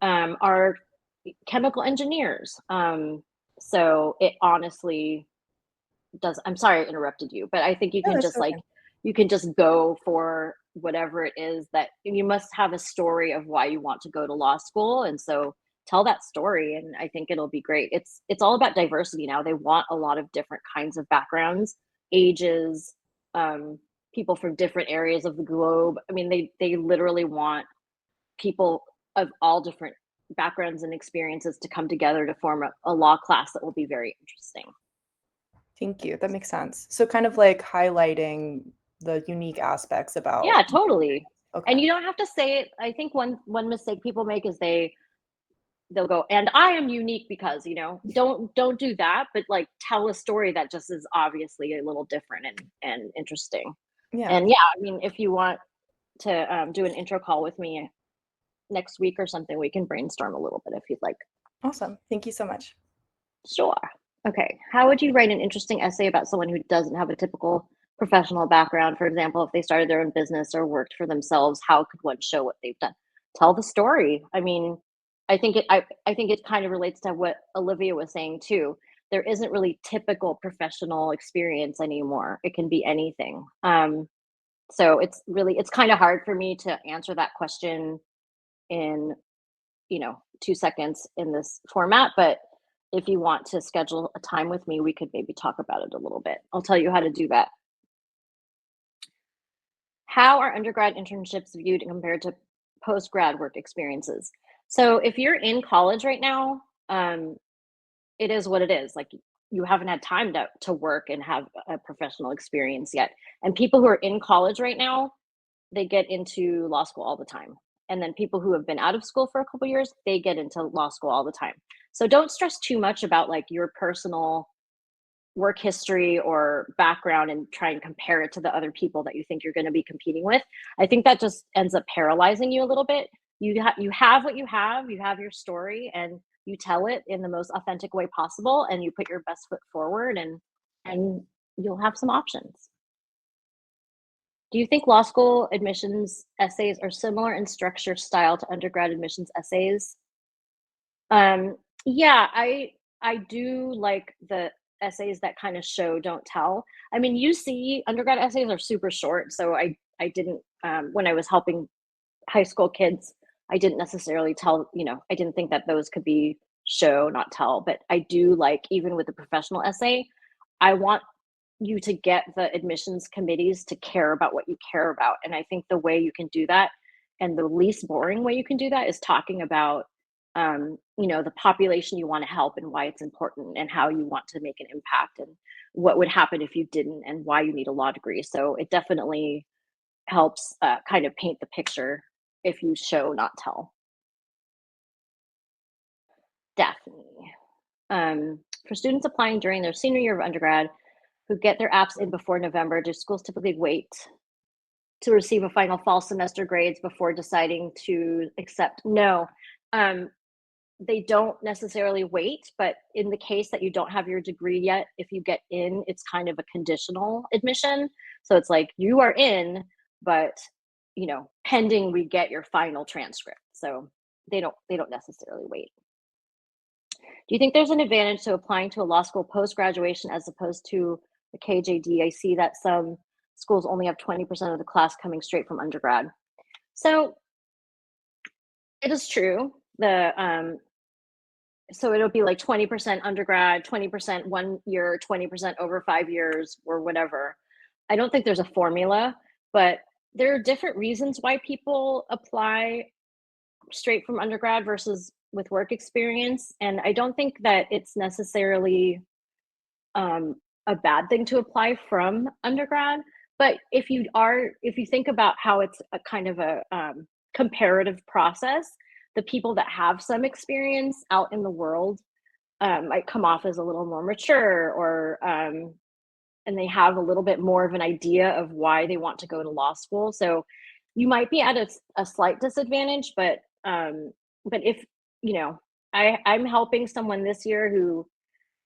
are chemical engineers. So it honestly does. I'm sorry I interrupted you, but I think you No, can that's just like okay. you can just go for whatever it is that you must have a story of why you want to go to law school, and so tell that story, and I think it'll be great. It's all about diversity now. They want a lot of different kinds of backgrounds, ages, um, people from different areas of the globe. I mean, they literally want people of all different backgrounds and experiences to come together to form a law class that will be very interesting. Thank you. That makes sense. So kind of like highlighting the unique aspects Yeah, about. totally. Okay. And you don't have to say it. I think one mistake people make is they'll go, and I am unique because, don't do that, but like tell a story that just is obviously a little different and interesting. Yeah. And yeah, I mean, if you want to do an intro call with me next week or something, we can brainstorm a little bit if you'd like. Awesome. Thank you so much. Sure. Okay. How would you write an interesting essay about someone who doesn't have a typical professional background? For example, if they started their own business or worked for themselves, how could one show what they've done? Tell the story. I mean, I think it kind of relates to what Olivia was saying too. There isn't really typical professional experience anymore. It can be anything. So it's kind of hard for me to answer that question in 2 seconds in this format, but if you want to schedule a time with me, we could maybe talk about it a little bit. I'll tell you how to do that. How are undergrad internships viewed compared to post grad work experiences? So if you're in college right now, it is what it is. Like, you haven't had time to work and have a professional experience yet. And people who are in college right now, they get into law school all the time. And then people who have been out of school for a couple years, they get into law school all the time. So don't stress too much about like your personal work history or background and try and compare it to the other people that you think you're going to be competing with. I think that just ends up paralyzing you a little bit. You have what you have your story, and you tell it in the most authentic way possible, and you put your best foot forward, and you'll have some options. Do you think law school admissions essays are similar in structure style to undergrad admissions essays? Um, yeah, I do like the essays that kind of show, don't tell. I mean, UC undergrad essays are super short, so I didn't when I was helping high school kids, I didn't necessarily tell, I didn't think that those could be show, not tell, but I do like even with the professional essay, I want you to get the admissions committees to care about what you care about. And I think the way you can do that, and the least boring way you can do that, is talking about the population you want to help and why it's important and how you want to make an impact and what would happen if you didn't and why you need a law degree. So it definitely helps kind of paint the picture if you show, not tell. Definitely. For students applying during their senior year of undergrad who get their apps in before November, do schools typically wait to receive a final fall semester grades before deciding to accept? No, they don't necessarily wait, but in the case that you don't have your degree yet, if you get in, it's kind of a conditional admission. So it's like you are in, but pending we get your final transcript. So they don't necessarily wait. Do you think there's an advantage to applying to a law school post-graduation as opposed to a KJD? I see that some schools only have 20% of the class coming straight from undergrad. So it is true. So it'll be like 20% undergrad, 20% 1 year, 20% over 5 years, or whatever. I don't think there's a formula, but there are different reasons why people apply straight from undergrad versus with work experience. And I don't think that it's necessarily a bad thing to apply from undergrad. But if you think about how it's a kind of a comparative process, the people that have some experience out in the world might come off as a little more mature, or and they have a little bit more of an idea of why they want to go to law school. So you might be at a slight disadvantage, but if I'm helping someone this year who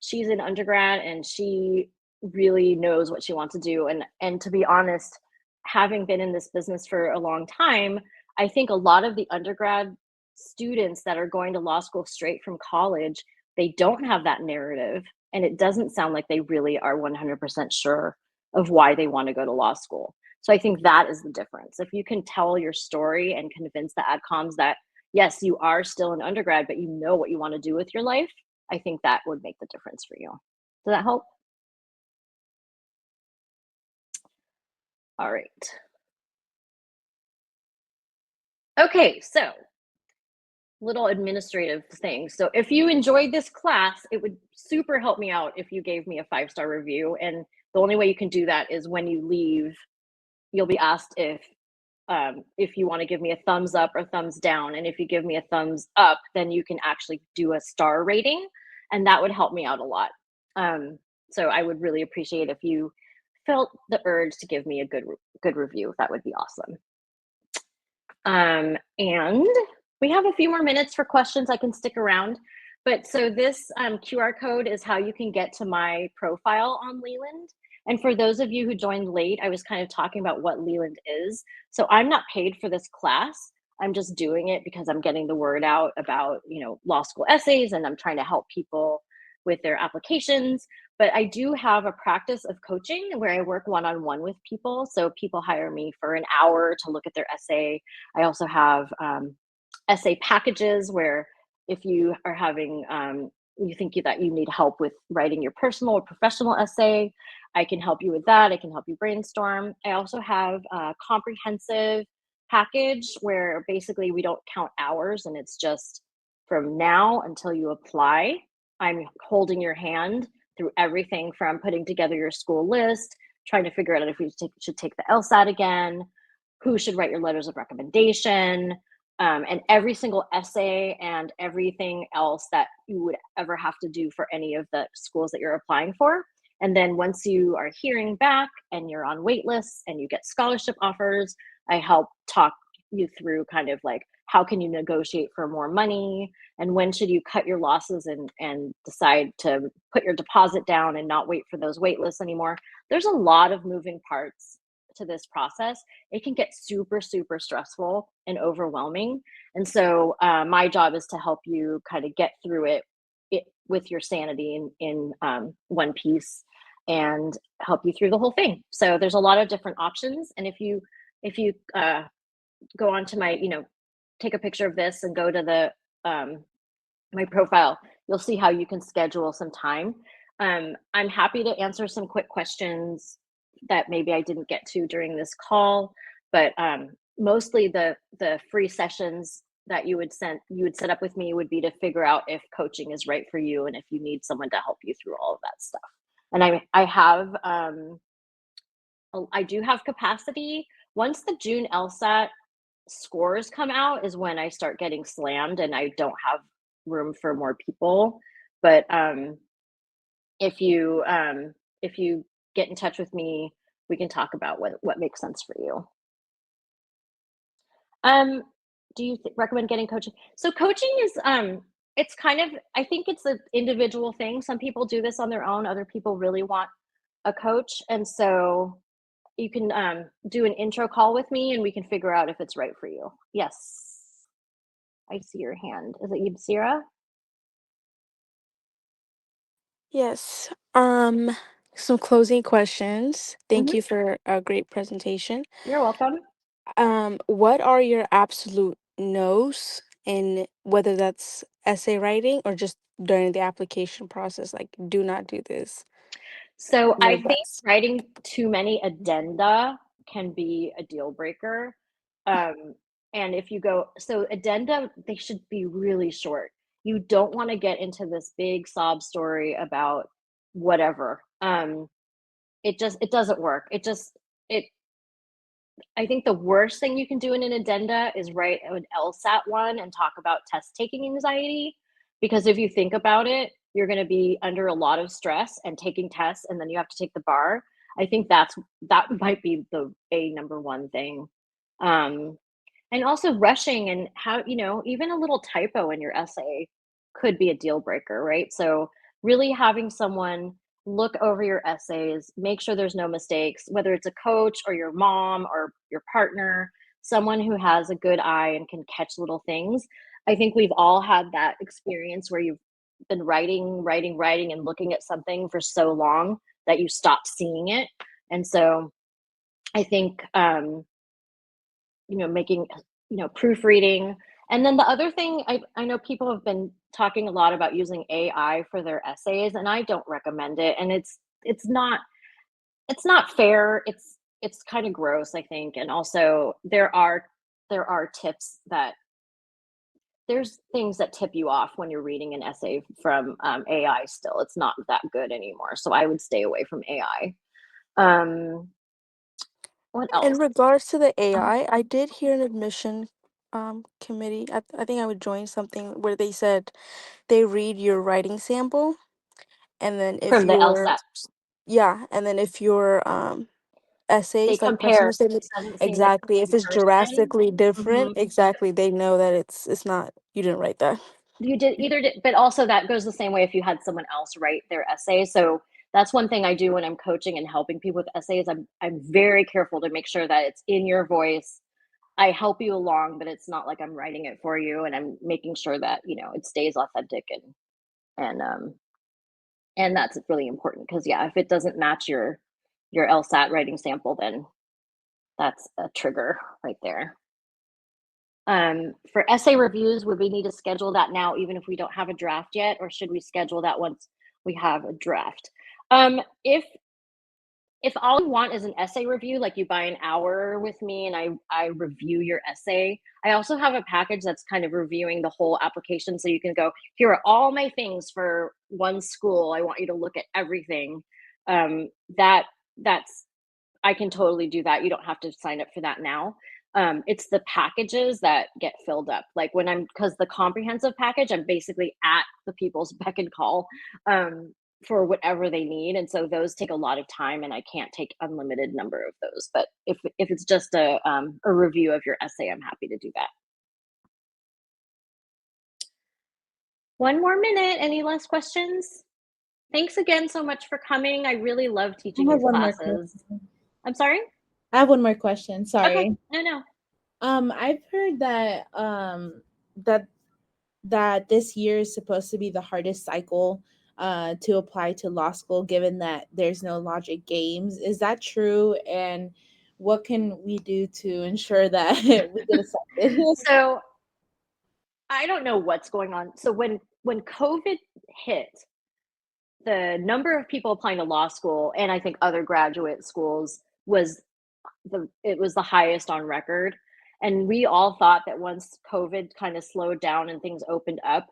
she's in undergrad and she really knows what she wants to do. And to be honest, having been in this business for a long time, I think a lot of the undergrad students that are going to law school straight from college, they don't have that narrative. And it doesn't sound like they really are 100% sure of why they want to go to law school. So I think that is the difference. If you can tell your story and convince the adcoms that, yes, you are still an undergrad, but you know what you want to do with your life, I think that would make the difference for you. Does that help? All right. Okay, so little administrative things. So if you enjoyed this class, it would super help me out if you gave me a 5-star review. And the only way you can do that is when you leave, you'll be asked if you want to give me a thumbs up or thumbs down. And if you give me a thumbs up, then you can actually do a star rating, and that would help me out a lot. So I would really appreciate if you felt the urge to give me a good review. That would be awesome. And we have a few more minutes for questions. I can stick around. But so this QR code is how you can get to my profile on Leland. And for those of you who joined late, I was kind of talking about what Leland is. So I'm not paid for this class. I'm just doing it because I'm getting the word out about, law school essays, and I'm trying to help people with their applications. But I do have a practice of coaching where I work one-on-one with people. So people hire me for an hour to look at their essay. I also have essay packages where if you are having, you think that you need help with writing your personal or professional essay, I can help you with that. I can help you brainstorm. I also have a comprehensive package where basically we don't count hours, and it's just from now until you apply. I'm holding your hand through everything from putting together your school list, trying to figure out if you should take the LSAT again, who should write your letters of recommendation, and every single essay and everything else that you would ever have to do for any of the schools that you're applying for. And then once you are hearing back and you're on wait lists and you get scholarship offers, I help talk you through kind of like how can you negotiate for more money, and when should you cut your losses and decide to put your deposit down and not wait for those wait lists anymore. There's a lot of moving parts to this process. It can get super, super stressful and overwhelming. And so my job is to help you kind of get through it with your sanity in one piece and help you through the whole thing. So there's a lot of different options. And if you go on to my, take a picture of this and go to the my profile, you'll see how you can schedule some time. I'm happy to answer some quick questions that maybe I didn't get to during this call, but mostly the free sessions that you would set up with me would be to figure out if coaching is right for you and if you need someone to help you through all of that stuff. And I do have capacity. Once the June LSAT scores come out is when I start getting slammed and I don't have room for more people. But if you get in touch with me, we can talk about what makes sense for you. Do you recommend getting coaching? So coaching is it's kind of, I think it's an individual thing. Some people do this on their own. Other people really want a coach, and so you can do an intro call with me and we can figure out if it's right for you. Yes. I see your hand. Is it Yibsira? Yes. Some closing questions. Thank Mhm. you for a great presentation. You're welcome. What are your absolute no's in whether that's essay writing or just during the application process? Like, do not do this. So No I think buts. writing too many addenda can be a deal breaker. And if you go, so addenda, they should be really short. You don't want to get into this big sob story about whatever. It doesn't work. It I think the worst thing you can do in an addenda is write an LSAT one and talk about test taking anxiety. Because if you think about it, you're going to be under a lot of stress and taking tests, and then you have to take the bar. I think that might be the number one thing. Um, and also rushing and how, even a little typo in your essay could be a deal breaker, right? So really having someone look over your essays, make sure there's no mistakes, whether it's a coach or your mom or your partner, someone who has a good eye and can catch little things. I think we've all had that experience where you've been writing and looking at something for so long that you stop seeing it. And so I think making, proofreading. And then the other thing, I know people have been talking a lot about using AI for their essays, and I don't recommend it. And it's not fair. It's kind of gross, I think. And also there are tips that there's things that tip you off when you're reading an essay from AI still. It's not that good anymore. So I would stay away from AI. What In else? regards to the AI, I did hear an admission committee. I think I would join something where they said they read your writing sample, and then if From the your LSAT. yeah, and then if your They essays, like personal compare. statements, It doesn't seem like the exactly, if same it's person. drastically different, Mhm. exactly, they know that it's not, you didn't write that. You did either, but also that goes the same way if you had someone else write their essay. So that's one thing I do when I'm coaching and helping people with essays. I'm very careful to make sure that it's in your voice. I help you along, but it's not like I'm writing it for you, and I'm making sure that it stays authentic and and that's really important because yeah, if it doesn't match your LSAT writing sample, then that's a trigger right there. For essay reviews, would we need to schedule that now, even if we don't have a draft yet, or should we schedule that once we have a draft? If all you want is an essay review, like you buy an hour with me and I review your essay, I also have a package that's kind of reviewing the whole application. So you can go, here are all my things for one school. I want you to look at everything. That's I can totally do that. You don't have to sign up for that now. It's the packages that get filled up. Like because the comprehensive package, I'm basically at the people's beck and call for whatever they need. And so those take a lot of time, and I can't take unlimited number of those. But if it's just a review of your essay, I'm happy to do that. One more minute. Any last questions? Thanks again so much for coming. I really love teaching these classes. I'm sorry? I have one more question. Sorry. Okay. No. I've heard that that this year is supposed to be the hardest cycle to apply to law school, given that there's no logic games. Is that true? And what can we do to ensure that we get accepted? So I don't know what's going on. So when COVID hit, the number of people applying to law school and I think other graduate schools was the highest on record. And we all thought that once COVID kind of slowed down and things opened up,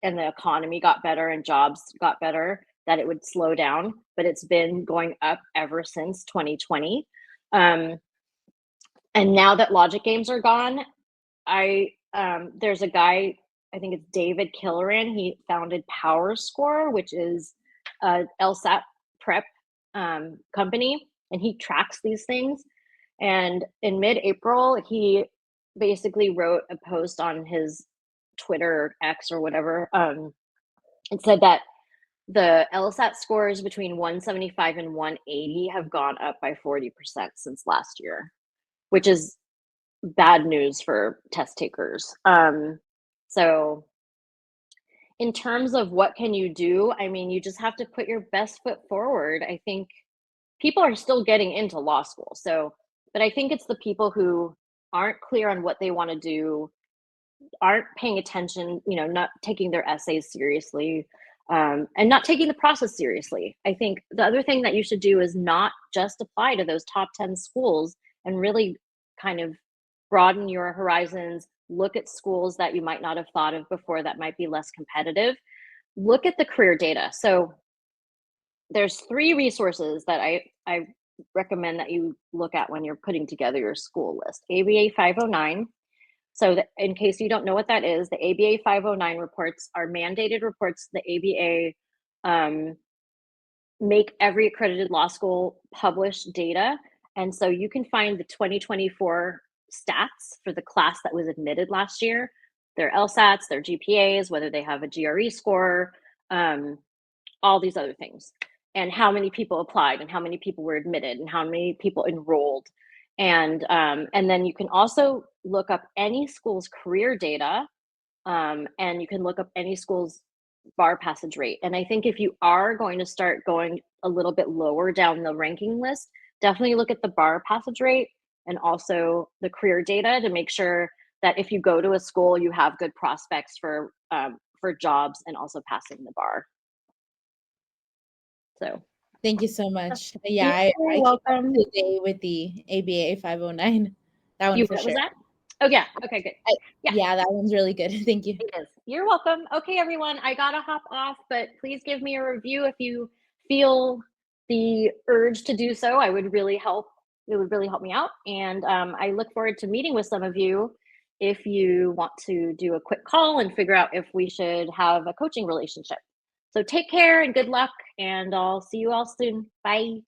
and the economy got better and jobs got better, that it would slow down. But it's been going up ever since 2020. And now that logic games are gone, there's a guy, I think it's David Killoran. He founded PowerScore, which is a LSAT prep company, and he tracks these things. And in mid-April, he basically wrote a post on his Twitter X or whatever. It said that the LSAT scores between 175 and 180 have gone up by 40% since last year, which is bad news for test takers. So in terms of what can you do, I mean, you just have to put your best foot forward. I think people are still getting into law school. But I think it's the people who aren't clear on what they want to do, aren't paying attention, not taking their essays seriously, and not taking the process seriously. I think the other thing that you should do is not just apply to those top 10 schools and really kind of broaden your horizons, look at schools that you might not have thought of before that might be less competitive. Look at the career data. So there's 3 resources that I recommend that you look at when you're putting together your school list. ABA 509. So in case you don't know what that is, the ABA 509 reports are mandated reports. The ABA make every accredited law school publish data. And so you can find the 2024 stats for the class that was admitted last year, their LSATs, their GPAs, whether they have a GRE score, all these other things, and how many people applied and how many people were admitted and how many people enrolled. And then you can also look up any school's career data, and you can look up any school's bar passage rate. And I think if you are going to start going a little bit lower down the ranking list, definitely look at the bar passage rate and also the career data to make sure that if you go to a school, you have good prospects for jobs and also passing the bar. So Thank you so much. Yeah, I came up today with the ABA 509. That one for sure. Was that? Oh yeah. Okay, good. Yeah, that one's really good. Thank you. It is. You're welcome. Okay, everyone, I gotta hop off, but please give me a review if you feel the urge to do so. It would really help me out. And I look forward to meeting with some of you if you want to do a quick call and figure out if we should have a coaching relationship. So take care and good luck, and I'll see you all soon. Bye.